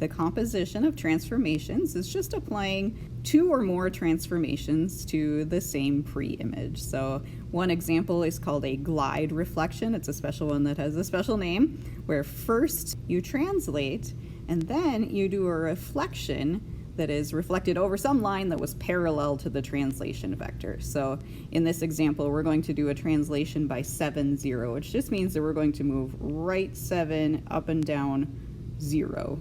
The composition of transformations is just applying two or more transformations to the same pre-image. So one example is called a glide reflection. It's a special one that has a special name, where first you translate and then you do a reflection that is reflected over some line that was parallel to the translation vector. So in this example, we're going to do a translation by 7, 0, which just means that we're going to move right 7 up and down 0.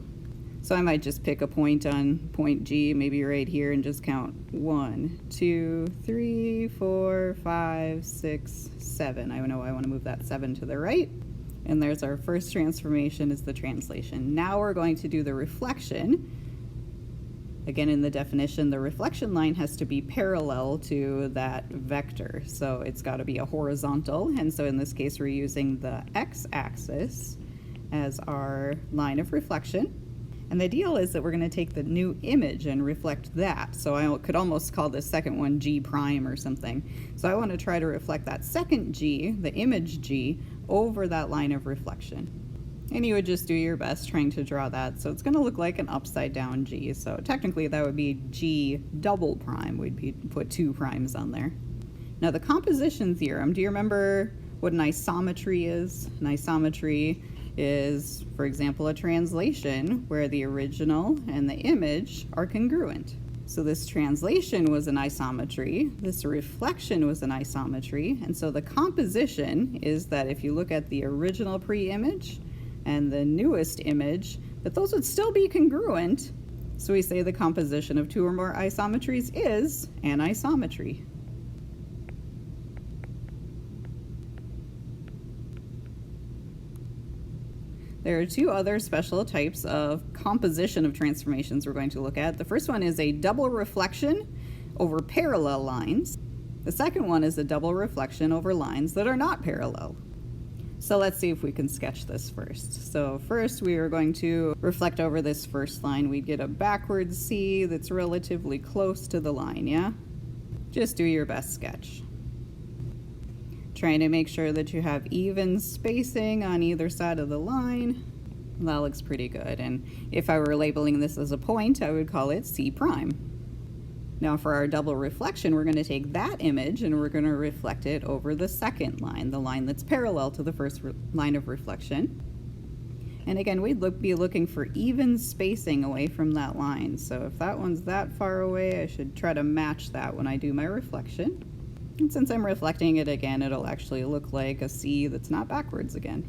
So I might just pick a point on point G, maybe right here, and just count 1, 2, 3, 4, 5, 6, 7. I know I want to move that 7 to the right. And there's our first transformation, is the translation. Now we're going to do the reflection. Again, in the definition, the reflection line has to be parallel to that vector. So it's got to be a horizontal. And so in this case, we're using the x-axis as our line of reflection. And the deal is that we're going to take the new image and reflect that. So I could almost call this second one G prime or something. So I want to try to reflect that second G, the image G, over that line of reflection. And you would just do your best trying to draw that. So it's going to look like an upside down G. So technically that would be G double prime. We'd put 2 primes on there. Now the composition theorem, do you remember what an isometry is? An isometry is, for example, a translation where the original and the image are congruent. So this translation was an isometry, this reflection was an isometry, and so the composition is that if you look at the original pre-image and the newest image, that those would still be congruent. So we say the composition of 2 or more isometries is an isometry. There are 2 other special types of composition of transformations we're going to look at. The first one is a double reflection over parallel lines. The second one is a double reflection over lines that are not parallel. So let's see if we can sketch this first. So first we are going to reflect over this first line. We'd get a backward C that's relatively close to the line, yeah? Just do your best sketch. Trying to make sure that you have even spacing on either side of the line. That looks pretty good. And if I were labeling this as a point, I would call it C prime. Now for our double reflection, we're going to take that image and we're going to reflect it over the second line, the line that's parallel to the first line of reflection. And again, we'd be looking for even spacing away from that line. So if that one's that far away, I should try to match that when I do my reflection. And since I'm reflecting it again, it'll actually look like a C that's not backwards again.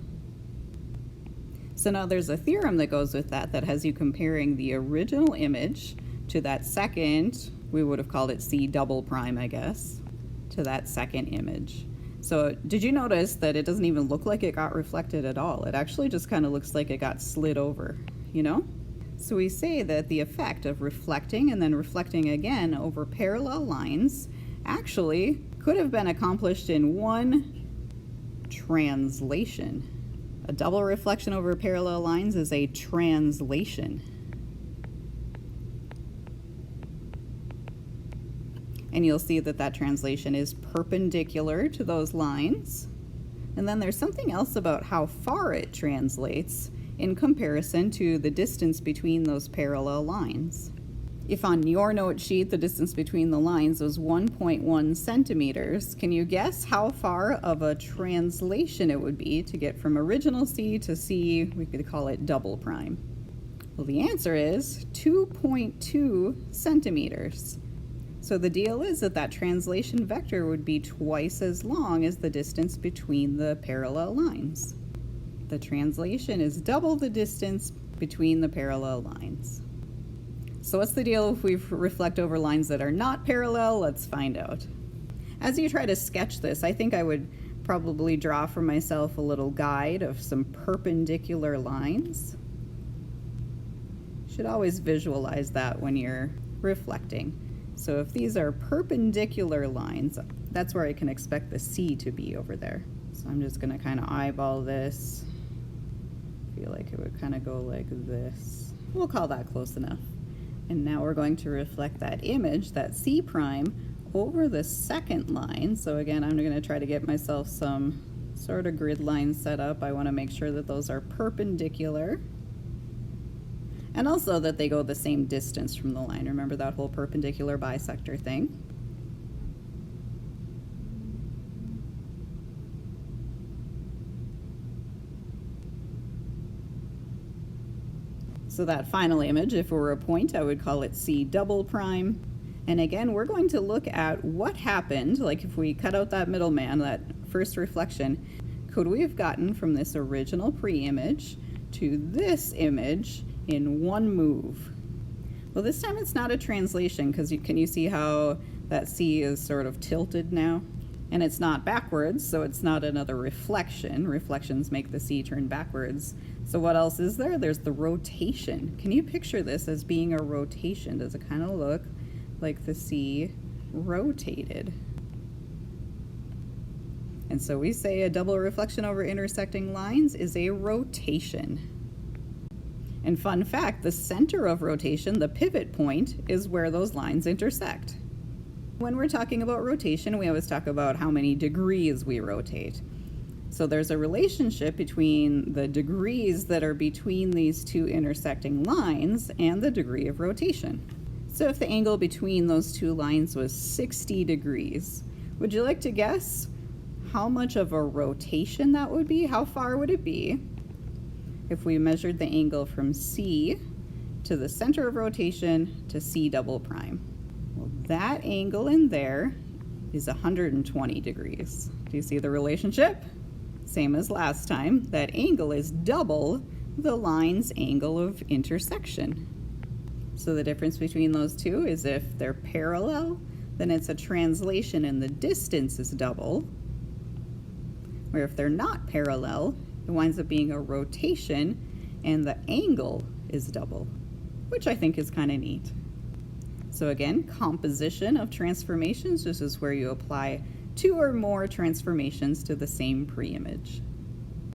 So now there's a theorem that goes with that has you comparing the original image to that second, we would have called it C double prime, I guess, to that second image. So did you notice that it doesn't even look like it got reflected at all? It actually just kind of looks like it got slid over, you know? So we say that the effect of reflecting and then reflecting again over parallel lines actually could have been accomplished in one translation. A double reflection over parallel lines is a translation. And you'll see that that translation is perpendicular to those lines. And then there's something else about how far it translates in comparison to the distance between those parallel lines. If on your note sheet the distance between the lines was 1.1 centimeters, can you guess how far of a translation it would be to get from original C to C, we could call it double prime? Well, the answer is 2.2 centimeters. So the deal is that that translation vector would be twice as long as the distance between the parallel lines. The translation is double the distance between the parallel lines. So what's the deal if we reflect over lines that are not parallel? Let's find out. As you try to sketch this, I think I would probably draw for myself a little guide of some perpendicular lines. You should always visualize that when you're reflecting. So if these are perpendicular lines, that's where I can expect the C to be over there. So I'm just going to kind of eyeball this. I feel like it would kind of go like this. We'll call that close enough. And now we're going to reflect that image, that C prime, over the second line. So again, I'm going to try to get myself some sort of grid lines set up. I want to make sure that those are perpendicular. And also that they go the same distance from the line. Remember that whole perpendicular bisector thing? So that final image, if it were a point, I would call it C double prime. And again, we're going to look at what happened, like if we cut out that middleman, that first reflection, could we have gotten from this original pre-image to this image in one move? Well, this time it's not a translation, because can you see how that C is sort of tilted now? And it's not backwards, so it's not another reflection. Reflections make the C turn backwards. So what else is there? There's the rotation. Can you picture this as being a rotation? Does it kind of look like the C rotated? And so we say a double reflection over intersecting lines is a rotation. And fun fact, the center of rotation, the pivot point, is where those lines intersect. When we're talking about rotation, we always talk about how many degrees we rotate. So there's a relationship between the degrees that are between these two intersecting lines and the degree of rotation. So if the angle between those two lines was 60 degrees, would you like to guess how much of a rotation that would be? How far would it be if we measured the angle from C to the center of rotation to C double prime? Well, that angle in there is 120 degrees. Do you see the relationship? Same as last time, that angle is double the line's angle of intersection. So the difference between those two is if they're parallel, then it's a translation and the distance is double. Where if they're not parallel, it winds up being a rotation and the angle is double, which I think is kind of neat. So again, composition of transformations, this is where you apply two or more transformations to the same pre-image.